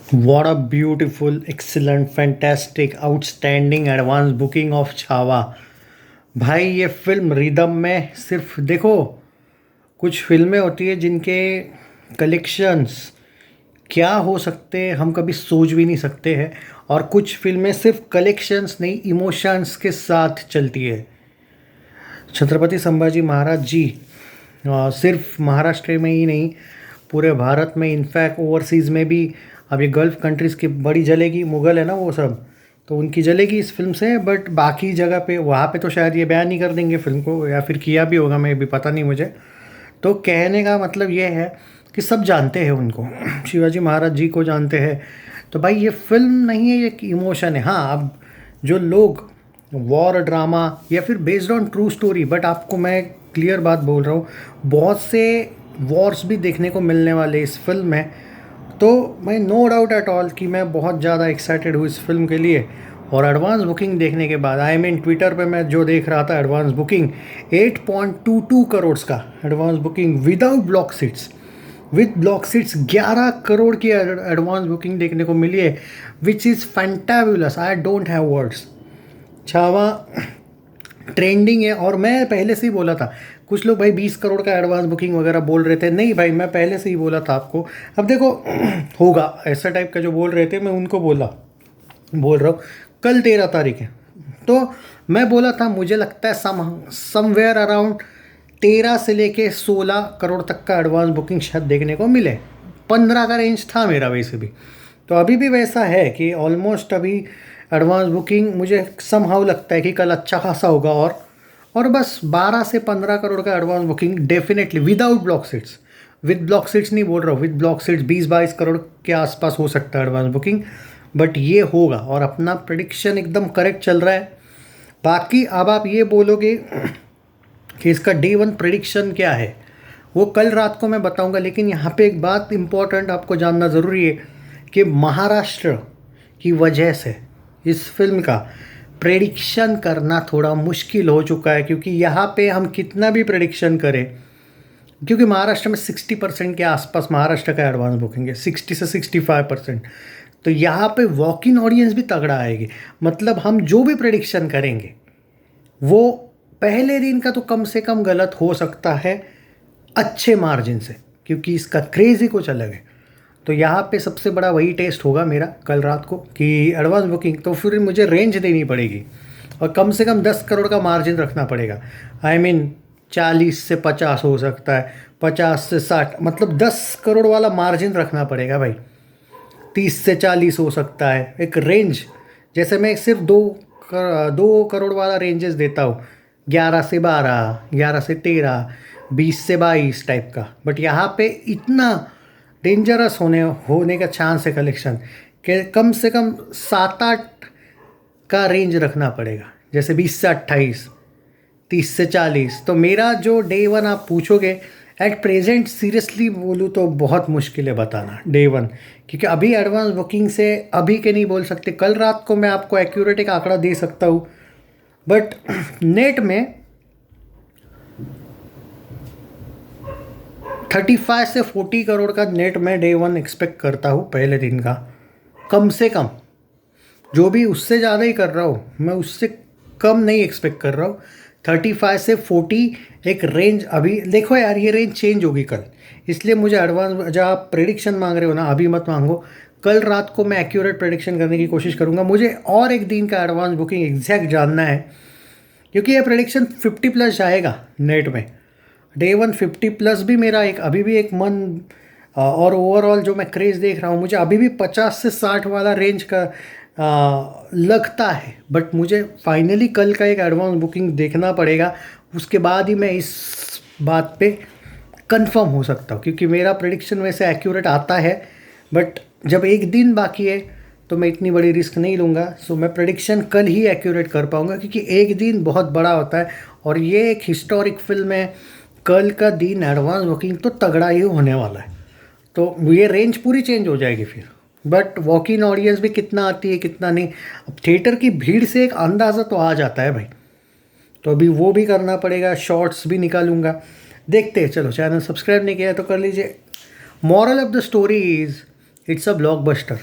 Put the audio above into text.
What a beautiful, excellent, fantastic, outstanding advance booking of Chhaava. भाई ये film rhythm में सिर्फ देखो, कुछ फिल्में होती है जिनके कलेक्शंस क्या हो सकते हैं हम कभी सोच भी नहीं सकते हैं। और कुछ फिल्में सिर्फ कलेक्शंस नहीं, इमोशंस के साथ चलती है। छत्रपति संभाजी महाराज जी सिर्फ महाराष्ट्र में ही नहीं, पूरे भारत में, इनफैक्ट ओवरसीज़ में भी। अब ये गल्फ़ कंट्रीज़ की बड़ी जलेगी, मुग़ल है ना वो सब, तो उनकी जलेगी इस फिल्म से। बट बाकी जगह पे, वहाँ पे तो शायद ये बैन नहीं कर देंगे फिल्म को, या फिर किया भी होगा, मैं भी पता नहीं मुझे। तो कहने का मतलब ये है कि सब जानते हैं उनको, शिवाजी महाराज जी को जानते हैं। तो भाई ये फिल्म नहीं है, ये एक इमोशन है। हाँ, अब जो लोग वॉर ड्रामा या फिर based on true story, but आपको मैं क्लियर बात बोल रहा हूँ, बहुत से वॉर्स भी देखने को मिलने वाले इस फिल्म में। तो मैं नो डाउट एट ऑल कि मैं बहुत ज़्यादा एक्साइटेड हूँ इस फिल्म के लिए। और एडवांस बुकिंग देखने के बाद, आई मीन ट्विटर पे मैं जो देख रहा था, एडवांस बुकिंग 8.22 करोड़ का advance booking without block seats. With block seats 11 crore की एडवांस बुकिंग देखने को मिली है, which is fantabulous. I don't have words. Chhaava trending है। और मैं पहले से ही बोला था, कुछ लोग भाई 20 करोड़ का एडवांस बुकिंग वगैरह बोल रहे थे, नहीं भाई मैं पहले से ही बोला था आपको। अब देखो होगा ऐसा टाइप का जो बोल रहे थे, मैं उनको बोल रहा हूँ। कल 13 तारीख है, तो मैं बोला था मुझे लगता है समवेयर अराउंड 13 से लेके 16 करोड़ तक का एडवांस बुकिंग शायद देखने को मिले। 15 का रेंज था मेरा वैसे भी, तो अभी भी वैसा है कि ऑलमोस्ट अभी एडवांस बुकिंग मुझे समहाउ लगता है कि कल अच्छा खासा होगा। और बस 12 से 15 करोड़ का advance booking definitely without block seats. With block seats नहीं बोल रहा हूँ, विद ब्लॉक सीट्स 20-22 करोड़ के आसपास हो सकता है एडवांस बुकिंग, बट ये होगा। और अपना प्रेडिक्शन एकदम करेक्ट चल रहा है। बाकी अब आप ये बोलोगे कि इसका डे वन प्रेडिक्शन क्या है, वो कल रात को मैं बताऊंगा। लेकिन यहाँ पे एक बात इम्पॉर्टेंट आपको जानना ज़रूरी है कि महाराष्ट्र की वजह से इस फिल्म का प्रेडिक्शन करना थोड़ा मुश्किल हो चुका है। क्योंकि यहाँ पे हम कितना भी प्रेडिक्शन करें, क्योंकि महाराष्ट्र में 60% के आसपास महाराष्ट्र का एडवांस बुकिंग है, 60 से 65%। तो यहाँ पे वॉक इन ऑडियंस भी तगड़ा आएगी। मतलब हम जो भी प्रेडिक्शन करेंगे वो पहले दिन का तो कम से कम गलत हो सकता है, अच्छे मार्जिन से, क्योंकि इसका क्रेज़ ही कुछ अलग है। तो यहाँ पे सबसे बड़ा वही टेस्ट होगा मेरा कल रात को कि एडवांस बुकिंग, तो फिर मुझे रेंज देनी पड़ेगी और कम से कम 10 करोड़ का मार्जिन रखना पड़ेगा। आई मीन 40 से 50 हो सकता है, 50 से 60, मतलब 10 करोड़ वाला मार्जिन रखना पड़ेगा भाई। 30 से 40 हो सकता है एक रेंज। जैसे मैं सिर्फ 2 करोड़ वाला रेंजेस देता हूँ, 11 से 12, 11 से 13, 20 से 22 टाइप का। बट यहाँ पे इतना डेंजरस होने का चांस है कलेक्शन कि कम से कम 7-8 का रेंज रखना पड़ेगा। जैसे 20 से 28, 30 से 40। तो मेरा जो डे वन आप पूछोगे, एट प्रेजेंट सीरियसली बोलूँ तो बहुत मुश्किल है बताना डे वन, क्योंकि अभी एडवांस बुकिंग से अभी के नहीं बोल सकते। कल रात को मैं आपको एक्यूरेट एक आंकड़ा दे सकता हूँ, बट नेट में 35 से 40 करोड़ का नेट में डे वन एक्सपेक्ट करता हूँ पहले दिन का, कम से कम। जो भी उससे ज़्यादा ही कर रहा हूँ, मैं उससे कम नहीं एक्सपेक्ट कर रहा हूँ। 35 से 40 एक रेंज। अभी देखो यार, ये रेंज चेंज होगी कल, इसलिए मुझे एडवांस, जब आप प्रेडिक्शन मांग रहे हो ना, अभी मत मांगो। कल रात को मैं एक्यूरेट प्रेडिक्शन करने की कोशिश करूँगा। मुझे और एक दिन का एडवांस बुकिंग एग्जैक्ट जानना है, क्योंकि ये प्रेडिक्शन 50+ जाएगा नेट में। डे वन 50+ भी मेरा एक अभी भी एक मन, और ओवरऑल जो मैं क्रेज़ देख रहा हूँ, मुझे अभी भी 50 से 60 वाला रेंज का लगता है। बट मुझे फाइनली कल का एक एडवांस बुकिंग देखना पड़ेगा, उसके बाद ही मैं इस बात पे कंफर्म हो सकता हूँ। क्योंकि मेरा प्रेडिक्शन वैसे एक्यूरेट आता है, बट जब एक दिन बाकी है तो मैं इतनी बड़ी रिस्क नहीं लूँगा। सो मैं प्रेडिक्शन कल ही एक्यूरेट कर पाऊँगा, क्योंकि एक दिन बहुत बड़ा होता है और ये एक हिस्टोरिक फिल्म है। कल का दिन एडवांस बुकिंग तो तगड़ा ही होने वाला है, तो ये रेंज पूरी चेंज हो जाएगी फिर। बट वॉक इन ऑडियंस भी कितना आती है कितना नहीं, अब थिएटर की भीड़ से एक अंदाज़ा तो आ जाता है भाई। तो अभी वो भी करना पड़ेगा, शॉर्ट्स भी निकालूंगा, देखते हैं। चलो, चैनल सब्सक्राइब नहीं किया है तो कर लीजिए। Moral of the story is, it's a blockbuster.